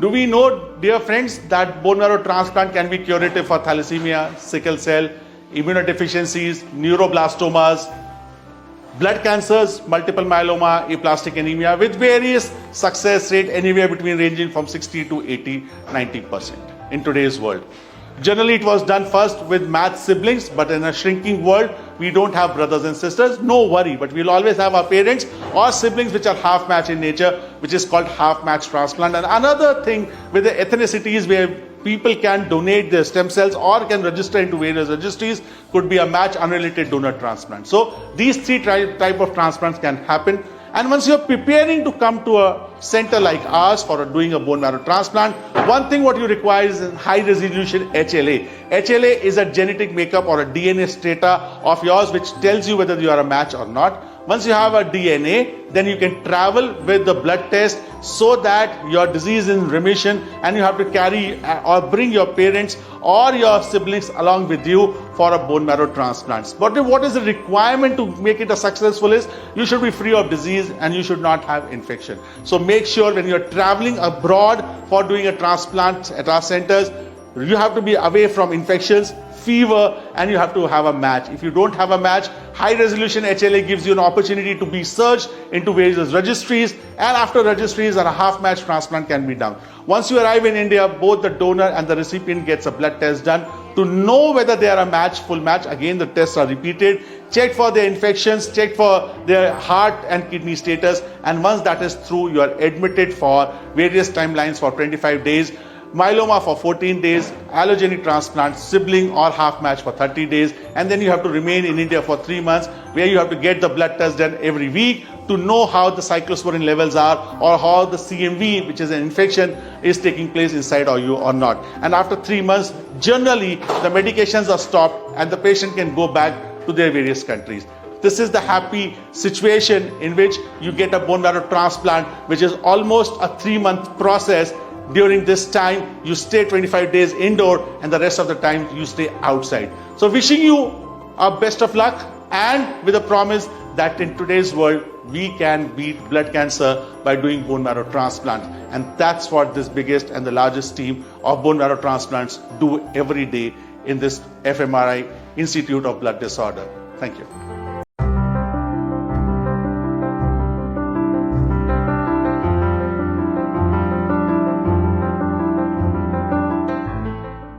Do we know, dear friends, that bone marrow transplant can be curative for thalassemia, sickle cell, immunodeficiencies, neuroblastomas, blood cancers, multiple myeloma, aplastic anemia, with various success rate anywhere between ranging from 60 to 80, 90% in today's world. Generally, it was done first with matched siblings, but in a shrinking world, we don't have brothers and sisters. No worry, but we'll always have our parents or siblings which are half-match in nature, which is called half-match transplant. And another thing with the ethnicities where people can donate their stem cells or can register into various registries could be a match unrelated donor transplant. So these three type of transplants can happen. And once you're preparing to come to a center like ours for doing a bone marrow transplant, one thing what you require is high resolution HLA. HLA is a genetic makeup or a DNA strata of yours which tells you whether you are a match or not. Once you have a DNA, then you can travel with the blood test so that your disease is in remission, and you have to carry or bring your parents or your siblings along with you for a bone marrow transplant. But what is the requirement to make it a successful is you should be free of disease and you should not have infection. So make sure when you're traveling abroad for doing a transplant at our centers, you have to be away from infections, fever, and you have to have a match. If you don't have a match, high resolution HLA gives you an opportunity to be searched into various registries, and after registries a half match transplant can be done. Once you arrive in India, both the donor and the recipient gets a blood test done to know whether they are a match, full match. Again, the tests are repeated, check for their infections, check for their heart and kidney status, and once that is through, you are admitted for various timelines for 25 days. Myeloma for 14 days, allogeneic transplant, sibling or half match for 30 days, and then you have to remain in India for 3 months, where you have to get the blood test done every week to know how the cyclosporin levels are or how the CMV, which is an infection, is taking place inside of you or not. And after 3 months, generally the medications are stopped and the patient can go back to their various countries. This is the happy situation in which you get a bone marrow transplant, which is almost a 3-month process. During this time, you stay 25 days indoor and the rest of the time you stay outside. So wishing you best of luck, and with a promise that in today's world, we can beat blood cancer by doing bone marrow transplant. And that's what this biggest and the largest team of bone marrow transplants do every day in this FMRI Institute of Blood Disorder. Thank you.